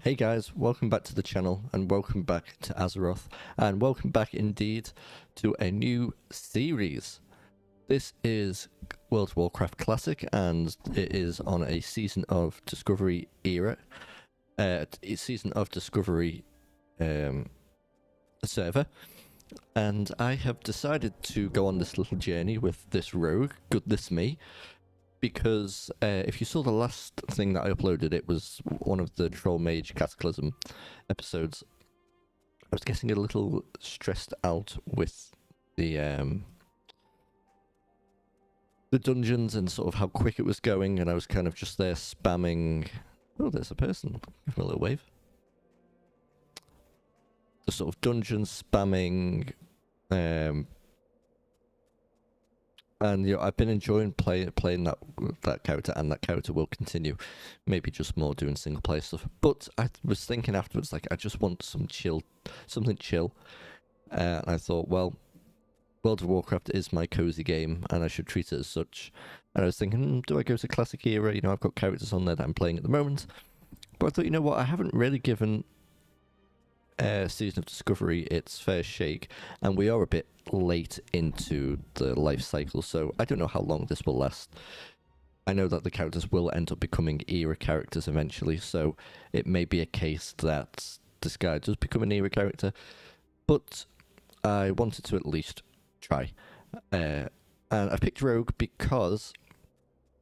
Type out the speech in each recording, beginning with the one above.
Hey guys, welcome back to the channel and welcome back to Azeroth and welcome back indeed to a new series. This is World of Warcraft Classic and it is on a Season of Discovery era, Season of Discovery server, and I have decided to go on this little journey with this rogue, goodness me. Because if you saw the last thing that I uploaded, it was one of the Troll Mage Cataclysm episodes. I was getting a little stressed out with the dungeons and sort of how quick it was going, and I was kind of just there spamming. Oh, there's a person. Give him a little wave. The sort of dungeon spamming. And you know, I've been enjoying playing that character, and that character will continue. Maybe just more doing single player stuff. But I was thinking afterwards, like I just want something chill. And I thought, well, World of Warcraft is my cozy game, and I should treat it as such. And I was thinking, do I go to classic era? You know, I've got characters on there that I'm playing at the moment. But I thought, you know what, I haven't really given Season of Discovery its fair shake, and we are a bit late into the life cycle, so I don't know how long this will last. I know that the characters will end up becoming era characters eventually, so it may be a case that this guy does become an era character, but I wanted to at least try. And I've picked Rogue because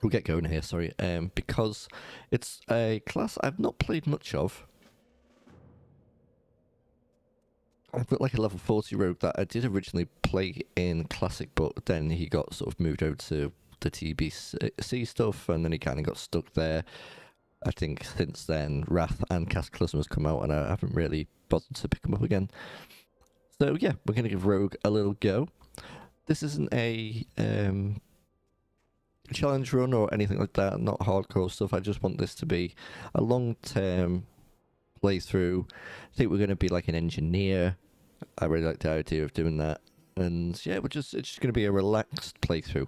we'll get going here, sorry, because it's a class I've not played much of. I've got like a level 40 rogue that I did originally play in Classic, but then he got sort of moved over to the TBC stuff, and then he kind of got stuck there. I think since then, Wrath and Cataclysm has come out, and I haven't really bothered to pick them up again. So yeah, we're going to give Rogue a little go. This isn't a challenge run or anything like that, not hardcore stuff. I just want this to be a long-term playthrough. I think we're going to be like an engineer. I really like the idea of doing that, and yeah, it's just going to be a relaxed playthrough.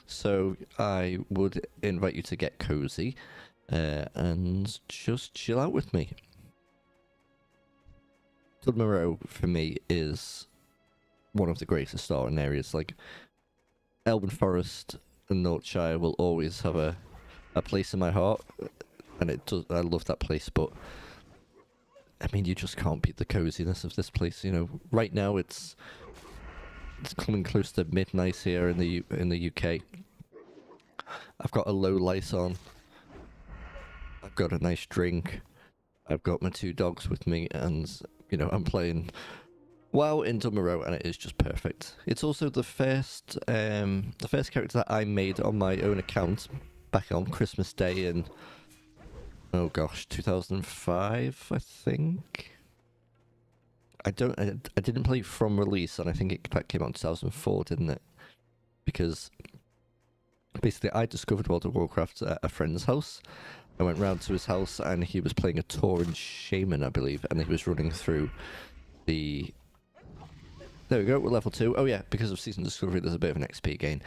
So I would invite you to get cozy and just chill out with me. Dun Morogh for me is one of the greatest starting areas. Like Elven Forest and Northshire will always have a place in my heart, and it does. I love that place, but I mean, you just can't beat the coziness of this place. You know, right now it's coming close to midnight here in the UK. I've got a low light on. I've got a nice drink. I've got my 2 dogs with me, and you know, I'm playing WoW in Dun Morogh, and it is just perfect. It's also the first character that I made on my own account back on Christmas Day in, oh gosh, 2005, I think. I didn't play from release, and I think that came out in 2004, didn't it? Because basically I discovered World of Warcraft at a friend's house. I went round to his house, and he was playing a Tauren Shaman, I believe, and he was running through the... There we go, we're level 2. Oh yeah, because of Season Discovery, there's a bit of an XP gain.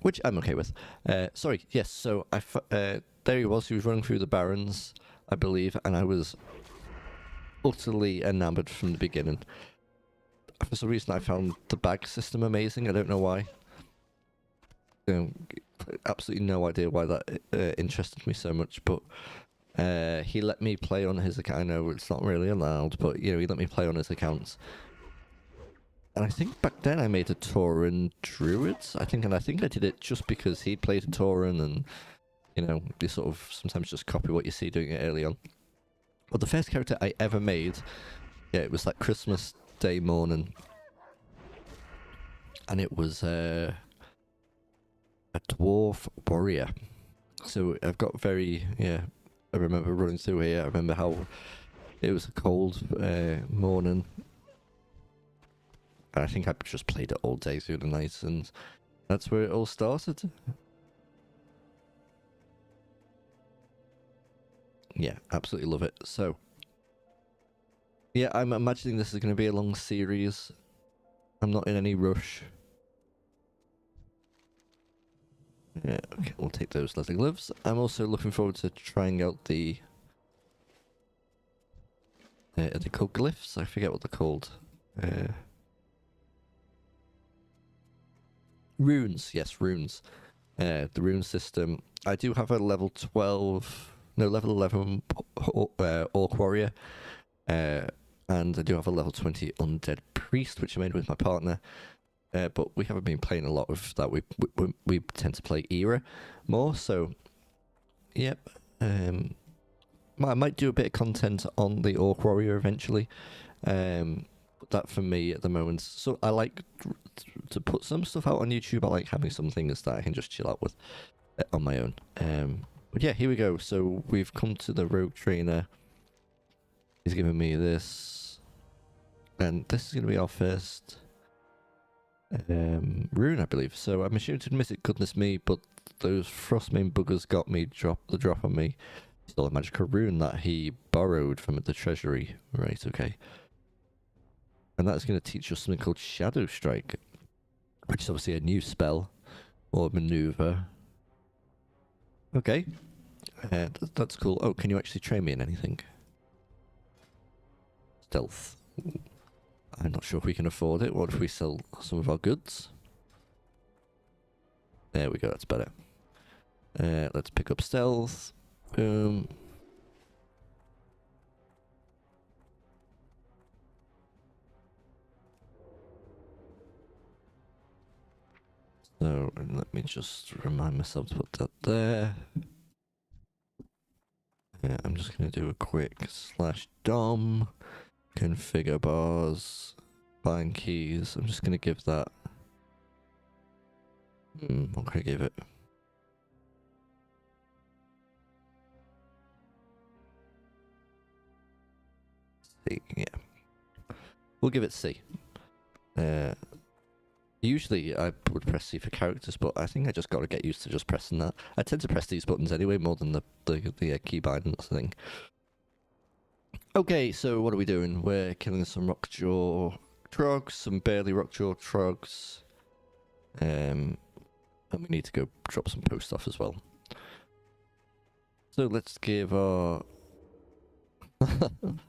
Which I'm okay with. Sorry, yes, so there he was running through the Barrens, I believe, and I was utterly enamored from the beginning. For some reason I found the bag system amazing, I don't know why. You know, absolutely no idea why that interested me so much, but he let me play on his account. I know it's not really allowed, but you know, he let me play on his accounts. And I think back then I made a Tauren Druid, and I think I did it just because he played a Tauren, and you know, you sort of sometimes just copy what you see doing it early on. But the first character I ever made, yeah, it was like Christmas Day morning, and it was a dwarf warrior. So I've got I remember running through here. I remember how it was a cold morning. And I think I just played it all day through the night, and that's where it all started. Yeah, absolutely love it. So, yeah, I'm imagining this is going to be a long series. I'm not in any rush. Yeah, okay, we'll take those leather gloves. I'm also looking forward to trying out the Are they called glyphs? I forget what they're called. Runes, yes, runes. The rune system. I do have a level 12, no, level 11 Orc Warrior. And I do have a level 20 Undead Priest, which I made with my partner. But we haven't been playing a lot of that. We tend to play Era more, so yep. I might do a bit of content on the Orc Warrior eventually. But that for me at the moment. So I like to put some stuff out on YouTube. I like having some things that I can just chill out with on my own. But yeah, here we go. So we've come to the Rogue Trainer. He's giving me this, and this is going to be our first rune, I believe. So I'm ashamed to admit it, goodness me, but those Frostmane buggers got me the drop on me. Still a magical rune that he borrowed from the treasury. Right, okay. And that's going to teach us something called Shadow Strike, which is obviously a new spell or maneuver. Okay, that's cool. Oh, can you actually train me in anything? Stealth. I'm not sure if we can afford it. What if we sell some of our goods? There we go, that's better. Let's pick up stealth. Boom. So, let me just remind myself to put that there. I'm just going to do a quick /dom. Configure bars. Bind keys. I'm just going to give that... what can I give it? C, yeah. We'll give it C. Usually I would press C for characters, but I think I just got to get used to just pressing that. I tend to press these buttons anyway more than the key bindings thing. Okay, so what are we doing? We're killing some Rockjaw Trogs, some barely Rockjaw Trogs. And we need to go drop some post off as well. So let's give our...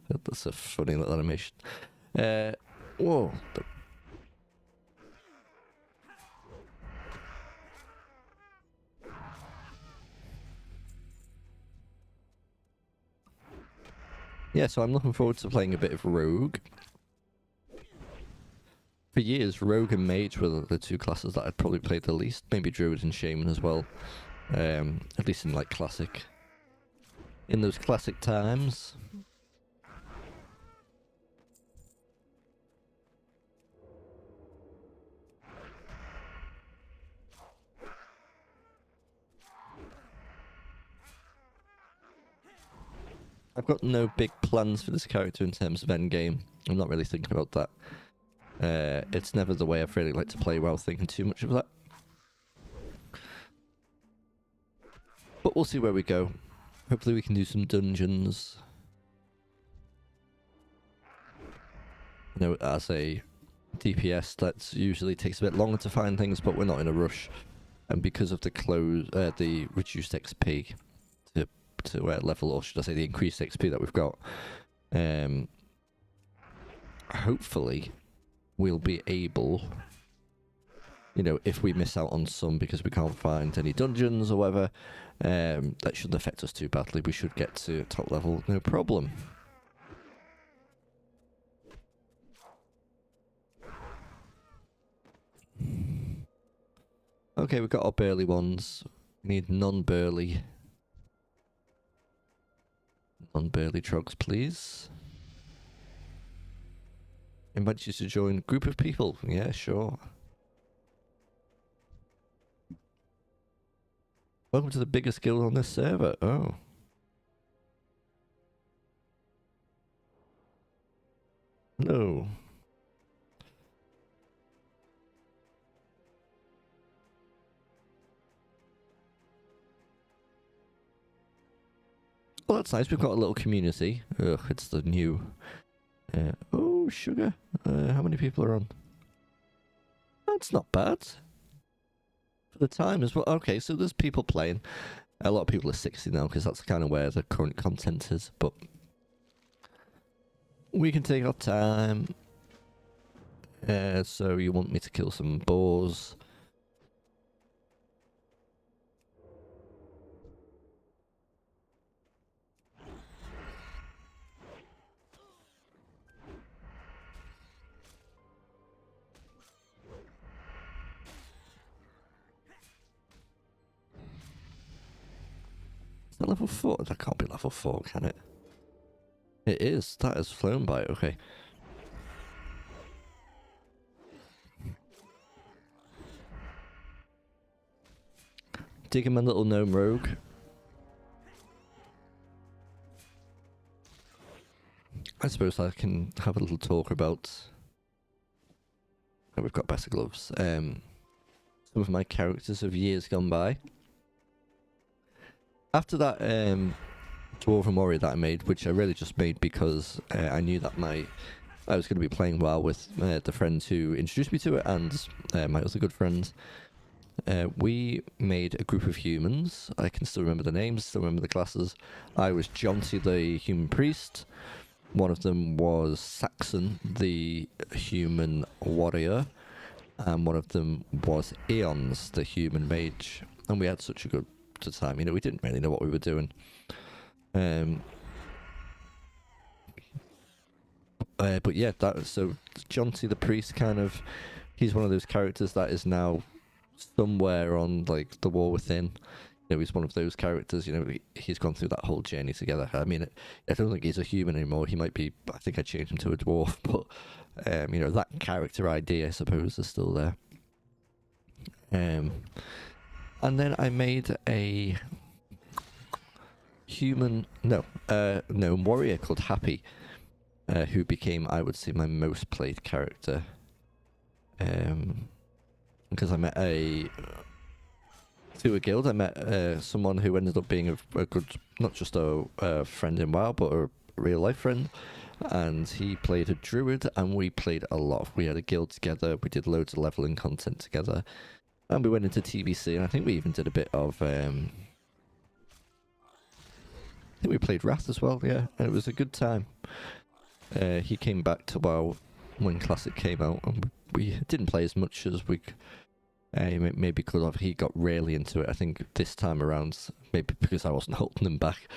That's a funny little animation. Whoa. Yeah, so I'm looking forward to playing a bit of Rogue. For years, Rogue and Mage were the two classes that I'd probably played the least. Maybe Druid and Shaman as well. At least in like classic. In those classic times. I've got no big plans for this character in terms of endgame. I'm not really thinking about that. It's never the way I've really liked to play while thinking too much of that. But we'll see where we go. Hopefully we can do some dungeons. You know, as a DPS, that usually takes a bit longer to find things, but we're not in a rush. And because of the reduced XP to level, or should I say the increased XP that we've got, hopefully we'll be able, you know, if we miss out on some because we can't find any dungeons or whatever, that shouldn't affect us too badly. We should get to top level, no problem. Okay, we've got our burly ones. We need non-burly trogs, please. Invite you to join a group of people. Yeah, sure. Welcome to the biggest guild on this server. Oh. No. Well, that's nice. We've got a little community. Ugh, it's the new... oh, sugar. How many people are on? That's not bad. For the time as well. Okay, so there's people playing. A lot of people are 60 now, because that's kind of where the current content is, but... We can take our time. So you want me to kill some boars? Is that level 4? That can't be level 4, can it? It is. That is flown by. Okay. Digging my little gnome rogue. I suppose I can have a little talk about... Oh, we've got better gloves. Some of my characters of years gone by. After that Dwarven Warrior that I made, which I really just made because I knew that I was going to be playing well with the friends who introduced me to it and my other good friends. We made a group of humans. I can still remember the names, still remember the classes. I was Jonty, the human priest. One of them was Saxon, the human warrior. And one of them was Eons, the human mage. And we had such a good time. You know, we didn't really know what we were doing. But yeah, so Jonty the priest he's one of those characters that is now somewhere on like the War Within. You know, he's one of those characters. You know, he's gone through that whole journey together. I mean, I don't think he's a human anymore. He might be. I think I changed him to a dwarf, but you know, that character idea, I suppose, is still there. And then I made a gnome warrior called Happy, who became, I would say, my most played character. Because I met through a guild, I met someone who ended up being a good, not just a friend in WoW, but a real life friend. And he played a druid, and we played a lot. We had a guild together, we did loads of leveling content together, and we went into TBC, and I think we even did a bit of... I think we played Wrath as well, yeah, and it was a good time. He came back to WoW when Classic came out, and we didn't play as much as we maybe could have. He got really into it, I think, this time around, maybe because I wasn't holding him back.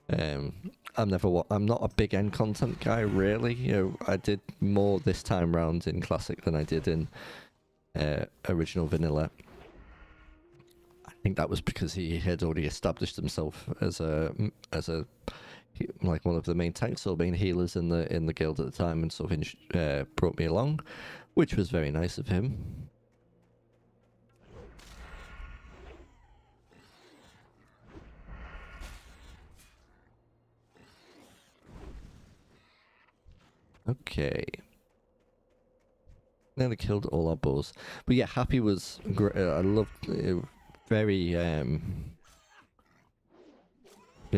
I'm not a big end content guy, really. You know, I did more this time round in Classic than I did in original Vanilla. I think that was because he had already established himself as a like one of the main tanks or main healers in the guild at the time, and sort of brought me along, which was very nice of him. Okay. Nearly killed all our boars. But yeah, Happy was great. I loved it. Very, you know,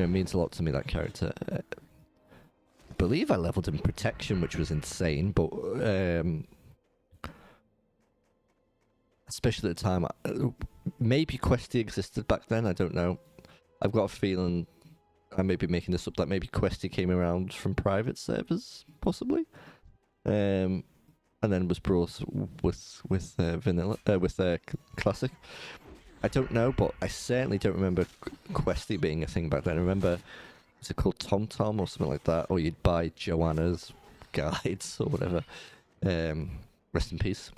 it means a lot to me, that character. I believe I leveled in protection, which was insane, but especially at the time, maybe Questy existed back then, I don't know. I've got a feeling I may be making this up, that maybe Questy came around from private servers, possibly. And then was brought with Vanilla, with Classic. I don't know, but I certainly don't remember Questy being a thing back then. I remember, was it called Tom Tom or something like that? Or you'd buy Joanna's guides or whatever. Rest in peace.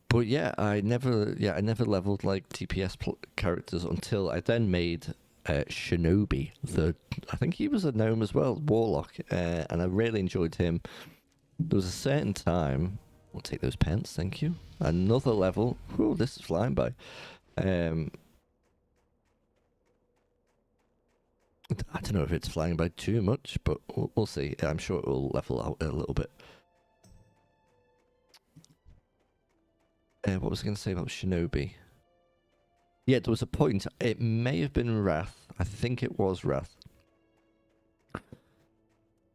But yeah, I never leveled like TPS characters until I then made Shinobi. I think he was a gnome as well, Warlock, and I really enjoyed him. There was a certain time. We'll take those pence, thank you. Another level. Whew, this is flying by. I don't know if it's flying by too much, but we'll see. I'm sure it will level out a little bit. What was I going to say about Shinobi? Yeah, there was a point. It may have been Wrath. I think it was Wrath.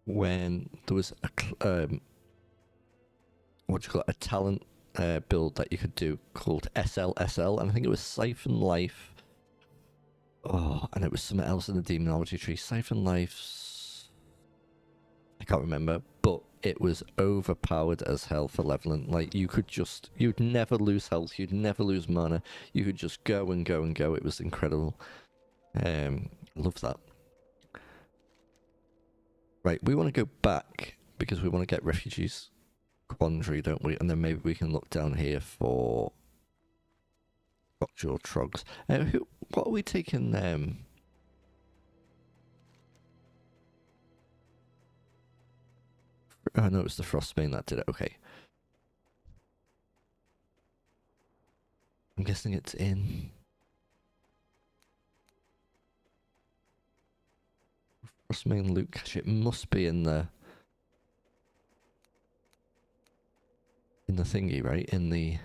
When there was a talent build that you could do called SLSL, and I think it was Siphon Life Oh, and it was something else in the demonology tree. Siphon Life's... I can't remember, but it was overpowered as hell for leveling. Like, you could just... You'd never lose health, you'd never lose mana. You could just go and go and go. It was incredible. Love that. Right, we want to go back because we want to get Refugees Quandary, don't we? And then maybe we can look down here for Rockjaw Trogs. What are we taking? Oh no, it's the Frostbane that did it. Okay. I'm guessing it's in... Frostbane loot cache. It must be in the thingy, right? In the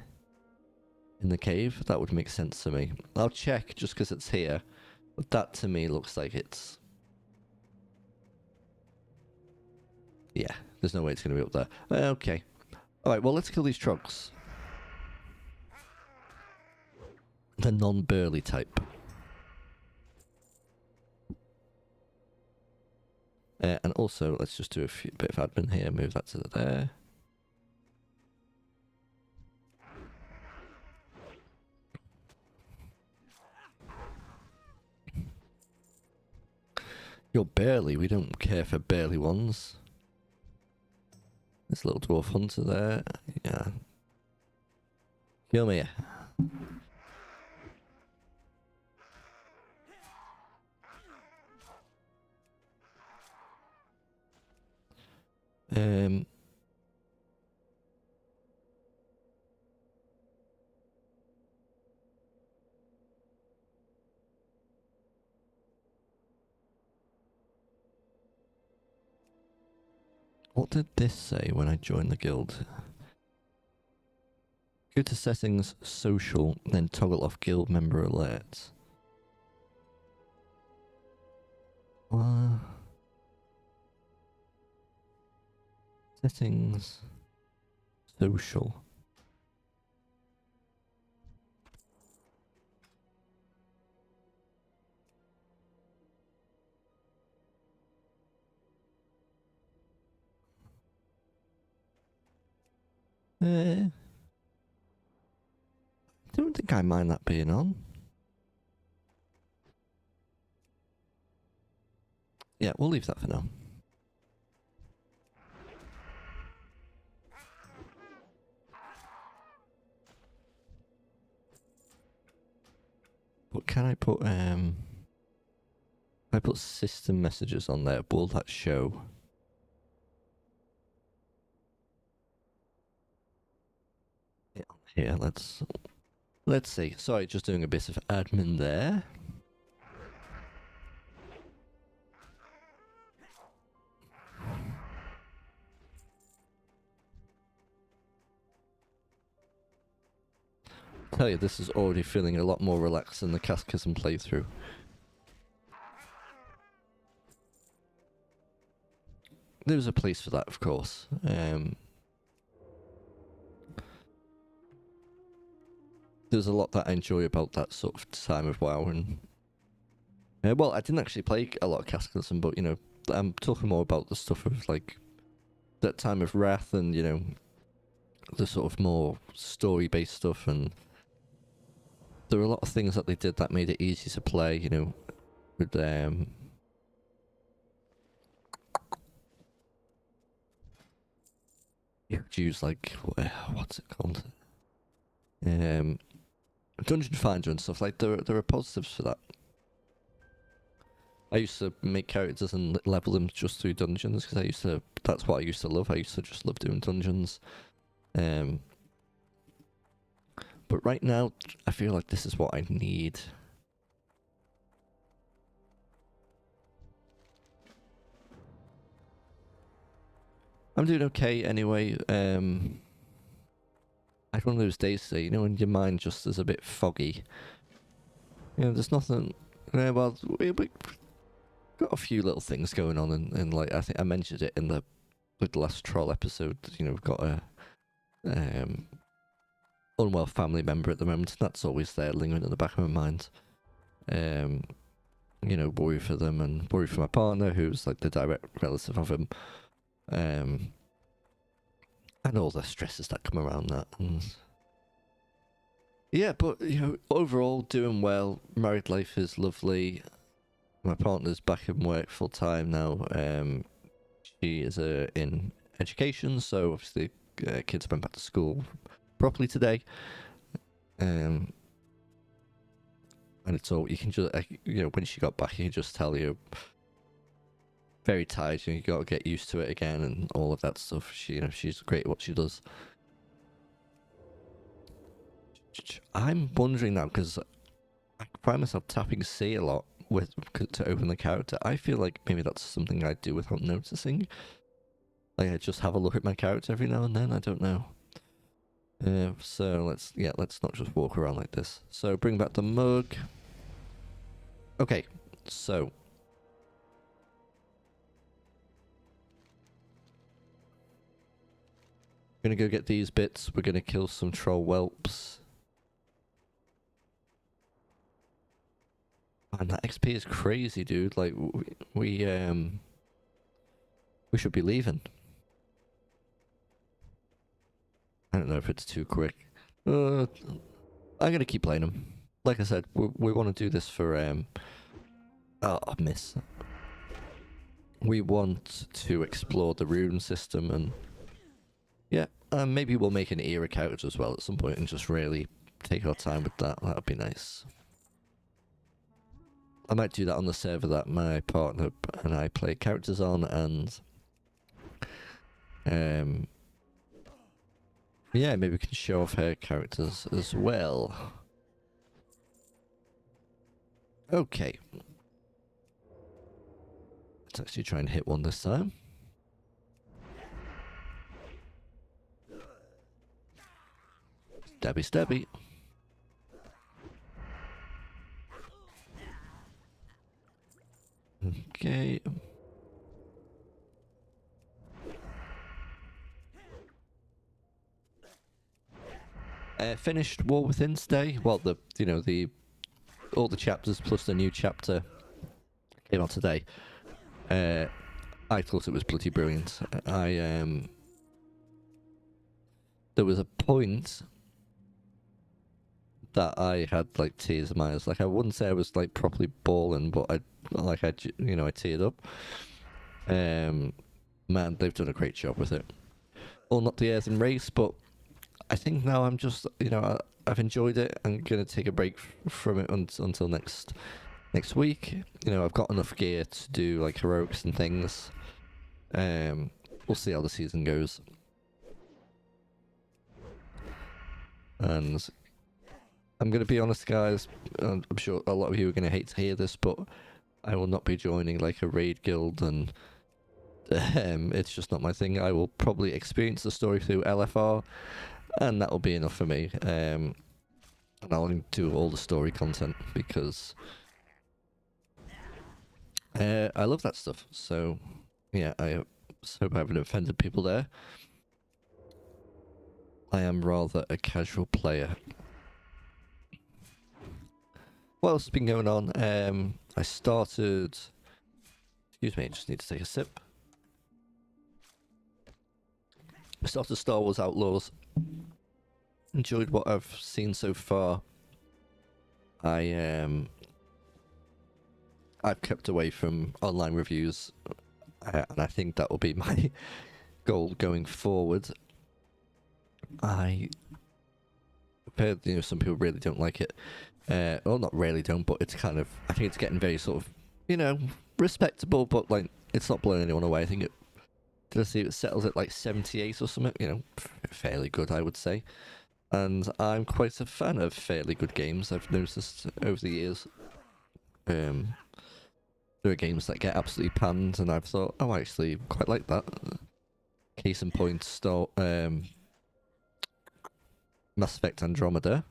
cave. That would make sense to me. I'll check just because it's here. But that to me looks like it's... Yeah, there's no way it's going to be up there. Okay. Alright, well, let's kill these Trogs. The non-burly type. And also, let's just do a bit of admin here. Move that to there. You're burly. We don't care for burly ones. This little dwarf hunter there. Yeah. Kill me. What did this say when I joined the guild? Go to settings, social, then toggle off guild member alerts. What? Settings, social. I don't think I mind that being on. Yeah, we'll leave that for now. But can I put if I put system messages on there, will that show? Yeah, here, let's see. Sorry, just doing a bit of admin there. I tell you, this is already feeling a lot more relaxed than the Cataclysm playthrough. There's a place for that, of course. There's a lot that I enjoy about that sort of time of WoW, and well, I didn't actually play a lot of Cataclysm, but you know, I'm talking more about the stuff of like that time of Wrath, and you know, the sort of more story-based stuff, and there were a lot of things that they did that made it easy to play. You know, with you could use like what's it called? Dungeon Finder and stuff. Like there are positives for that. I used to make characters and level them just through dungeons because that's what I used to love. I used to just love doing dungeons. But right now, I feel like this is what I need. I'm doing okay anyway. I had one of those days today, you know, when your mind just is a bit foggy. You know, there's nothing... well, we got a few little things going on, and like, I think I mentioned it in the last troll episode. You know, we've got a unwell family member at the moment, and that's always there, lingering in the back of my mind. you know, worry for them and worry for my partner, who's like the direct relative of him, and all the stresses that come around that. And yeah, but you know, overall doing well. Married life is lovely. My partner's back in work full time now. She is in education, so obviously kids went back to school properly today. And it's all you can just you know, when she got back, you can just tell you very tired. You know, you got to get used to it again and all of that stuff. She's great at what she does. I'm wondering now because I find myself tapping C a lot to open the character. I feel like maybe that's something I do without noticing. Like I just have a look at my character every now and then. I don't know. So let's not just walk around like this. So bring back the mug. Okay, so we're gonna go get these bits. We're gonna kill some troll whelps. Man, that XP is crazy, dude. Like we should be leaving. I don't know if it's too quick. I'm gonna keep playing them. Like I said, we want to do this for oh, I miss. We want to explore the rune system, and yeah, maybe we'll make an era character as well at some point and just really take our time with that. That would be nice. I might do that on the server that my partner and I play characters on, and yeah, maybe we can show off her characters as well. Okay. Let's actually try and hit one this time. Stabby stabby. Okay. Finished War Within today. Well, all the chapters plus the new chapter came out today. I thought it was bloody brilliant. There was a point that I had like tears in my eyes. Like I wouldn't say I was like properly bawling, but I teared up. Man, they've done a great job with it. Well, not the Earthen Race, but I think now I'm just, I've enjoyed it. I'm gonna take a break from it until next week. I've got enough gear to do like heroics and things. We'll see how the season goes. And I'm gonna be honest, guys. I'm sure a lot of you are gonna hate to hear this, but I will not be joining like a raid guild, and it's just not my thing. I will probably experience the story through LFR, and that will be enough for me. And I'll do all the story content because I love that stuff. So yeah, I hope I haven't offended people there. I am rather a casual player. What else has been going on? I started... Excuse me, I just need to take a sip. I started Star Wars Outlaws. Enjoyed what I've seen so far. I've kept away from online reviews, and I think that will be my goal going forward. I've heard, some people really don't like it. Well, not really don't, but it's kind of, I think it's getting very sort of, respectable, but like, it's not blowing anyone away. I think did I see it settles at like 78 or something? Fairly good, I would say. And I'm quite a fan of fairly good games. I've noticed over the years. There are games that get absolutely panned, and I've thought, oh, I actually quite like that. Case in point, Mass Effect Andromeda.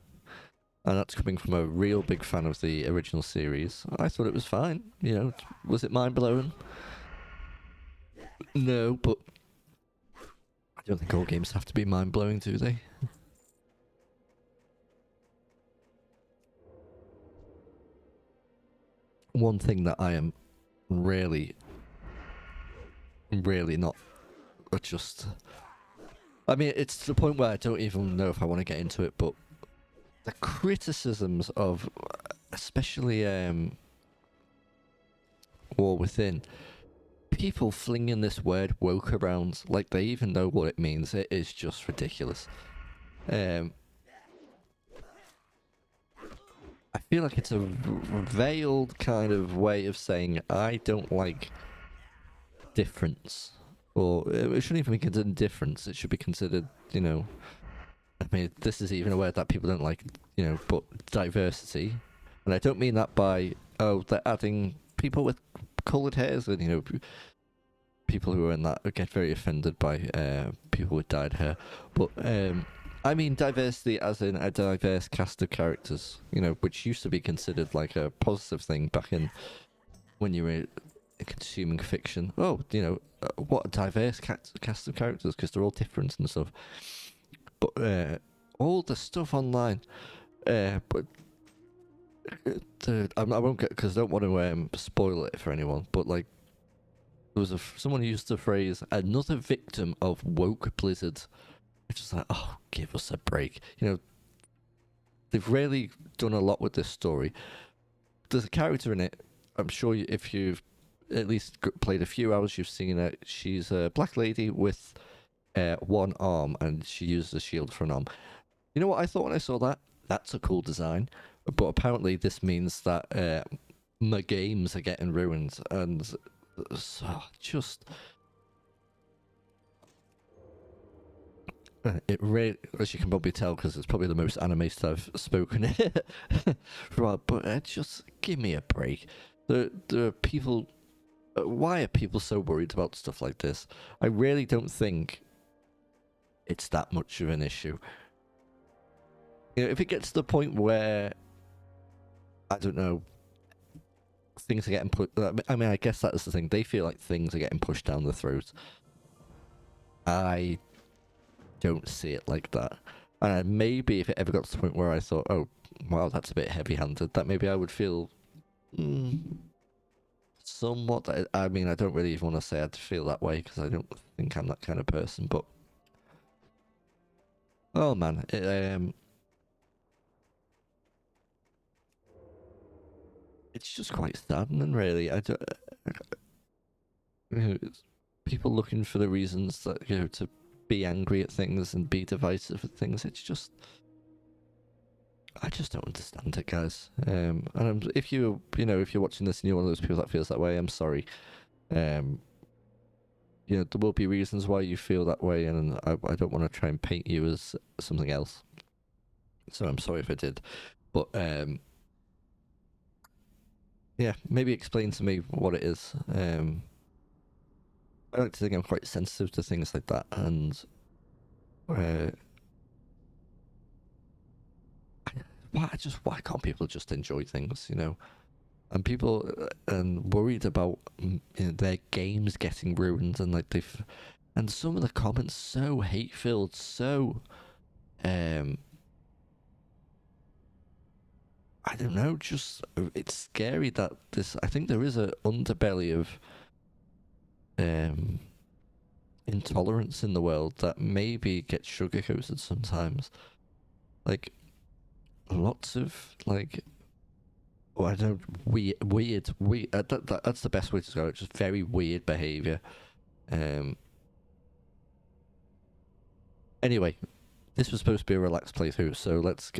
And that's coming from a real big fan of the original series. I thought it was fine. Was it mind-blowing? No, but I don't think all games have to be mind-blowing, do they? one thing that I am really not just... I mean, it's to the point where I don't even know if I want to get into it, but the criticisms of, especially War Within, people flinging this word woke around like they even know what it means. It is just ridiculous. I feel like it's a veiled kind of way of saying I don't like difference. Or it shouldn't even be considered difference. It should be considered, you know... I mean, this is even a word that people don't like, you know, but diversity. And I don't mean that by, oh, they're adding people with coloured hairs, and, you know, people who are in that get very offended by people with dyed hair. But I mean diversity as in a diverse cast of characters, you know, which used to be considered like a positive thing back in when you were consuming fiction. Oh, you know, what a diverse cast of characters, because they're all different and stuff. But all the stuff online, but I won't get, because I don't want to spoil it for anyone, but like, there was someone used the phrase "another victim of woke Blizzard," which is like, oh, give us a break. You know, they've really done a lot with this story. There's a character in it. I'm sure if you've at least played a few hours, you've seen it. She's a black lady with one arm, and she uses a shield for an arm. You know what I thought when I saw that? That's a cool design. But apparently this means that my games are getting ruined, and so just... it really, as you can probably tell, because it's probably the most animated I've spoken right, but just give me a break. There are people... why are people so worried about stuff like this? I really don't think it's that much of an issue. You know, if it gets to the point where, I don't know, things are getting put... I mean, I guess that's the thing. They feel like things are getting pushed down their throat. I don't see it like that. And maybe if it ever got to the point where I thought, oh, wow, that's a bit heavy-handed, that maybe I would feel somewhat... I mean, I don't really even want to say I'd feel that way, because I don't think I'm that kind of person, but... oh, man. It's just quite saddening, really. I don't... you know, it's people looking for the reasons that, you know, to be angry at things and be divisive at things. It's just... I just don't understand it, guys. And if you know, if you're watching this and you're one of those people that feels that way, I'm sorry. You know, there will be reasons why you feel that way, and I don't want to try and paint you as something else. So I'm sorry if I did. But, yeah, maybe explain to me what it is. I like to think I'm quite sensitive to things like that, and why can't people just enjoy things, you know? And people worried about, you know, their games getting ruined, and like and some of the comments so hate filled, so I don't know, just it's scary that this... I think there is a underbelly of intolerance in the world that maybe gets sugarcoated sometimes. Like, lots of, like, I don't... weird that's the best way to describe it. Just very weird behavior. Anyway, this was supposed to be a relaxed playthrough, so let's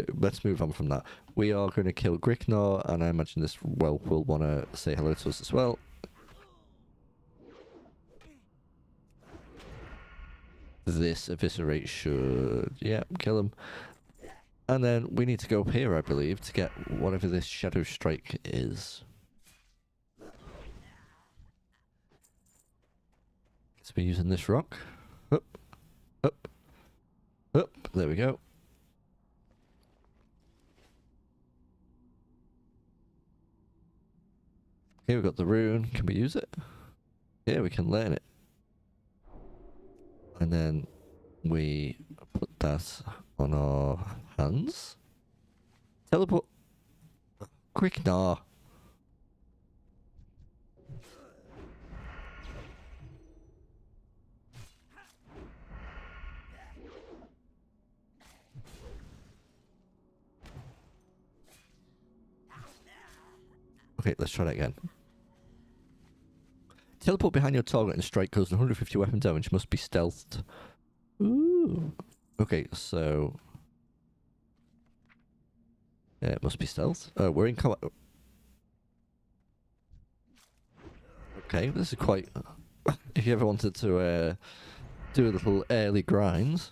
move on from that. We are going to kill Gricknar, and I imagine this will want to say hello to us as well. This eviscerate should... yeah, kill him. And then we need to go up here, I believe, to get whatever this Shadow Strike is. Let's be using this rock. Up, up, up. There we go. Okay, we've got the rune. Can we use it? Yeah, we can learn it. And then we put that on our hands. Teleport. Quick, nah. Okay, let's try that again. Teleport behind your target and strike causes 150 weapon damage. Must be stealthed. Ooh. Okay, so... yeah, it must be stealth. Oh, we're in combat. Okay, this is quite... if you ever wanted to do a little early grinds.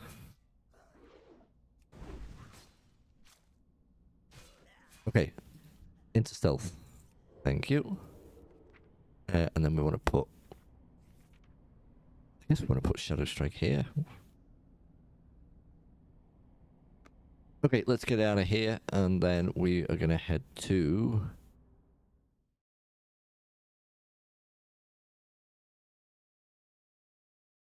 Okay, into stealth. Thank you. And then we want to put... I guess we want to put Shadow Strike here. Okay, let's get out of here, and then we are going to head to